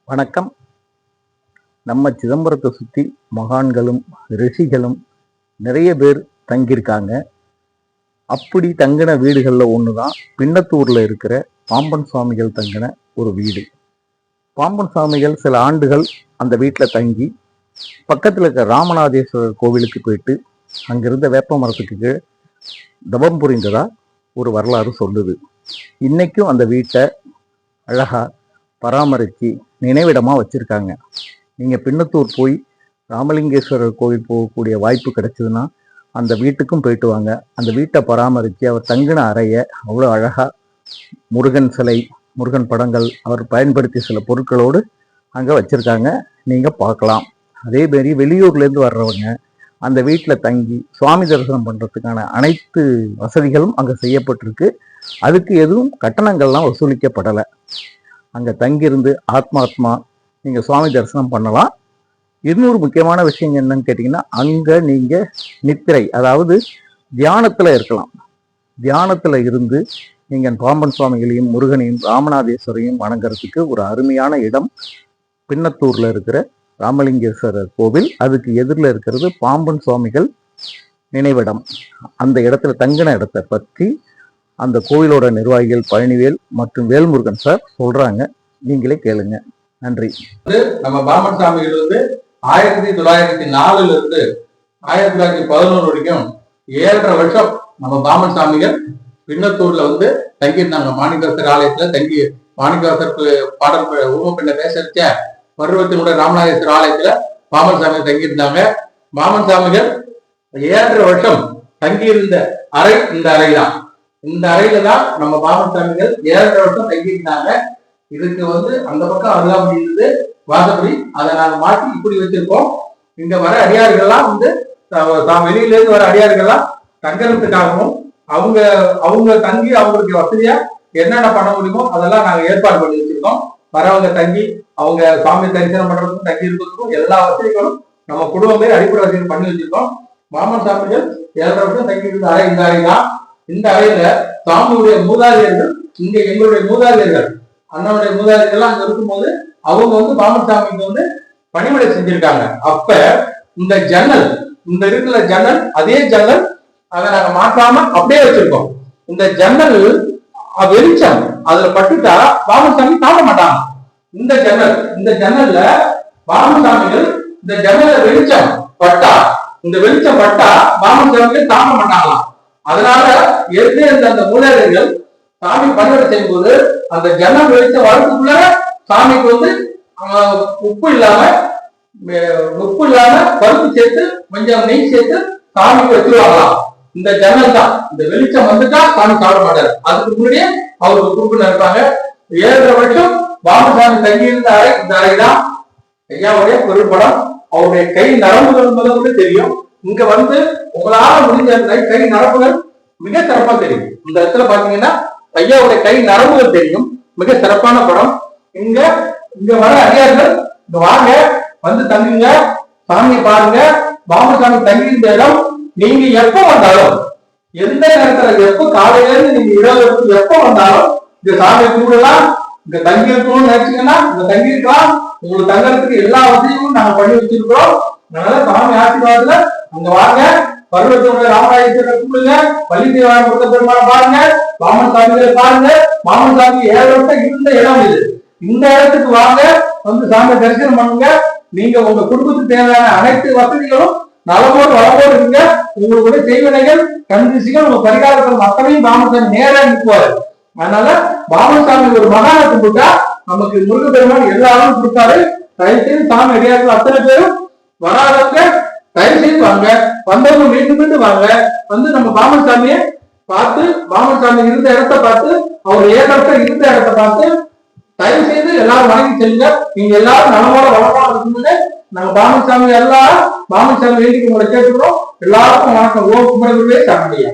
வணக்கம். நம்ம சிதம்பரத்தை சுற்றி மகான்களும் ரிஷிகளும் நிறைய பேர் தங்கியிருக்காங்க. அப்படி தங்கின வீடுகளில் ஒன்று தான் பின்னத்தூரில் இருக்கிற பாம்பன் சுவாமிகள் தங்கின ஒரு வீடு. பாம்பன் சுவாமிகள் சில ஆண்டுகள் அந்த வீட்டில் தங்கி பக்கத்தில் இருக்கிற ராமநாதேஸ்வரர் கோவிலுக்கு போயிட்டு அங்கிருந்த வேப்ப மரத்துக்கு கீழே தவம் புரிந்ததா ஒரு வரலாறு சொல்லுது. இன்னைக்கும் அந்த வீட்டை அழகா பராமரித்து நினைவிடமாக வச்சுருக்காங்க. நீங்கள் பின்னத்தூர் போய் ராமலிங்கேஸ்வரர் கோவில் போகக்கூடிய வாய்ப்பு கிடைச்சதுன்னா அந்த வீட்டுக்கும் போயிட்டு வாங்க. அந்த வீட்டை பராமரித்து அவர் தங்கின அறையை அவ்வளோ அழகாக முருகன் சிலை, முருகன் படங்கள், அவர் பயன்படுத்திய சில பொருட்களோடு அங்கே வச்சுருக்காங்க. நீங்கள் பார்க்கலாம். அதேமாரி வெளியூர்லேருந்து வர்றவங்க அந்த வீட்டில் தங்கி சுவாமி தரிசனம் பண்ணுறதுக்கான அனைத்து வசதிகளும் அங்கே செய்யப்பட்டிருக்கு. அதுக்கு எதுவும் கட்டணங்கள்லாம் வசூலிக்கப்படலை. அங்கே தங்கியிருந்து ஆத்மாத்மா நீங்கள் சுவாமி தரிசனம் பண்ணலாம். இன்னொரு முக்கியமான விஷயம் என்னன்னு கேட்டிங்கன்னா, அங்கே நீங்கள் நித்திரை, அதாவது தியானத்தில் இருக்கலாம். தியானத்தில் இருந்து நீங்கள் பாம்பன் சுவாமிகளையும் முருகனையும் ராமநாதேஸ்வரையும் வணங்குறதுக்கு ஒரு அருமையான இடம் பின்னத்தூரில் இருக்கிற ராமலிங்கேஸ்வரர் கோவில். அதுக்கு எதிரில் இருக்கிறது பாம்பன் சுவாமிகள் நினைவிடம். அந்த இடத்துல தங்கின இடத்தை பற்றி அந்த கோவிலோட நிர்வாகிகள் பழனிவேல் மற்றும் வேல்முருகன் சார் சொல்றாங்க. நீங்களே கேளுங்க. நன்றி. நம்ம பாம்பன் சாமிகள் 1904 இருந்து 1911 வரைக்கும் 7.5 வருஷம் நம்ம பாம்பன் சாமிகள் பின்னத்தூர்ல தங்கியிருந்தாங்க. மாணிக்கவாசர் ஆலயத்துல தங்கி மாணிக்கவாசர் பாடல் உருவப்பெண்ண பேச பருவத்தினுடைய ராமநாதேஸ்வரர் ஆலயத்துல பாம்பன் சாமிகள் தங்கியிருந்தாங்க. பாம்பன் சாமிகள் 7.5 வருஷம் தங்கியிருந்த அறை இந்த அறை தான். இந்த அறையில தான் நம்ம பாம்பன் சாமிகள் 7.5 வருஷம் தங்கியிருந்தாங்க. இதுக்கு அந்த பக்கம் அருகாமடி இருந்து வாசப்படி, அதை நாங்க மாற்றி இப்படி வச்சிருக்கோம். இங்க வர அடியார்கள்லாம் வெளியில இருந்து வர அடியார்கள்லாம் தங்கறதுக்காகவும் அவங்க தங்கி அவங்களுக்கு வசதியா என்னென்ன பண்ண முடியுமோ அதெல்லாம் நாங்க ஏற்பாடு பண்ணி வச்சிருக்கோம். வரவங்க தங்கி அவங்க சுவாமி தரிசனம் பண்றதுக்கும் தங்கி இருக்கிறதுக்கும் எல்லா வசதிகளும் நம்ம குடும்பமே அடிப்படை வசதிகள் பண்ணி வச்சிருக்கோம். பாம்பன் சாமிகள் 7.5 வருஷம் தங்கி இருந்த அறை இந்த அறை தான். இந்த அறையில சாமியுடைய மூதாதையர்கள், இங்க எங்களுடைய மூதாதையர்கள், அண்ணனுடைய மூதாதையர்கள் அங்க இருக்கும்போது அவங்க பாம்பன் சாமிக்கு பணிவிடை செஞ்சிருக்காங்க. அப்ப இந்த ஜன்னல், இந்த இருக்கிற ஜன்னல், அதே ஜன்னல் அதை நாங்க மாற்றாம அப்படியே வச்சிருக்கோம். இந்த ஜன்னல் வெளிச்சம் அதுல பட்டுட்டா பாம்பன் சாமி தாண்ட மாட்டாங்க. இந்த ஜன்னல்ல பாம்பன் சாமிகள் இந்த ஜன்னல வெளிச்சம் பட்டா பாம்பன் சாமிகள் தாண்ட மாட்டாங்களாம். அதனால ஏற்கனவே அந்த மூதாதையர்கள் சாமி பணிவிடை செய்யும் போது அந்த ஜன்னல் வெளிச்சம் வரதுக்குள்ள சாமிக்கு உப்பு இல்லாம பருப்பு சேர்த்து கொஞ்சம் நெய் சேர்த்து சாமிக்கு வச்சிருவாங்களாம். இந்த ஜன்னல் தான், இந்த வெளிச்சம் வந்துட்டா சாமி சாப்பிட மாட்டாரு. அதுக்கு முன்னாடியே அவருக்கு குறுக்குன்னு இருப்பாங்க. 7.5 வருஷம் பாம்பசாமி தங்கியிருந்த அறை இந்த அறை தான். ஐயாவுடைய பொருட்படம், அவருடைய கை நரம்புகள் முதல்ல தெரியும். இங்க உங்களால முடிஞ்ச கை நரம்புகள் மிக சிறப்பா தெரியும். இந்த இடத்துல பாத்தீங்கன்னா ஐயாவுடைய கை நரம்புகள் தெரியும். மிக சிறப்பான படம். இங்க வர அடியார்கள் இங்க வாங்க, தங்குங்க, சாமியை பாருங்க. பாம்பசாமி தங்கி இருந்த இடம் நீங்க எப்ப வந்தாலும், எந்த நேரத்துல, எப்ப காலையில இருந்து நீங்க இரவு எப்ப வந்தாலும் இந்த சாமியை கூடலாம். இங்க தங்கி இருக்கணும்னு நினைச்சீங்கன்னா இங்க தங்கி இருக்கலாம். உங்களுக்கு தங்கறதுக்கு எல்லா வசதியும் நாங்க பண்ணி வச்சிருக்கிறோம். அதனால சாமி ஆசீர்வாதத்துல அங்க வாங்க. பருவத்தினுடைய ராமநாதேஸ்வரர் கூப்பிடுங்க, பள்ளித்தேவாரம் கொடுத்த பெருமாளை பாருங்க, பாம்பன் சாமிகளை பாருங்க. பாம்பன் சாமி 7 வருஷம் இருந்த இடம் இது. இந்த இடத்துக்கு வாங்க, சாமி தரிசனம் பண்ணுங்க. நீங்க உங்க குடும்பத்துக்கு தேவையான அனைத்து வசதிகளும் நலமோடு வளமோடு இருங்க. உங்களுடைய செய்வினைகள் கண்டிசிகள் உங்க பரிகாரங்கள் அத்தனையும் பாம்பன் சாமி நேரா நிற்குவாரு. அதனால பாம்பன் சாமி ஒரு மகான கும்பிட்டா நமக்கு முருகப்பெருமான் எல்லாரும் கொடுத்தாரு. தயவுசெய்து சாமி அடியார்கள் அத்தனை பேரும் வராதவங்க தயவு செய்து வாங்க. வந்தவங்க மீண்டும் வாங்க. நம்ம பாம்பன் சாமியை பார்த்து, பாம்பன் சாமி இருந்த இடத்தை பார்த்து, அவர் ஏகத்தை இருந்த இடத்தை பார்த்து தயவு செய்து எல்லாரும் வணங்கி செல்லுங்க. நீங்க எல்லாரும் நலமோட வளமோட இருக்கும்போது நாங்க பாம்பன் சாமி வேண்டிக்கு உங்களை கேட்டுக்கிறோம். எல்லாருக்கும் வணக்கம். ஓம் குமரகுருவே சரணையா.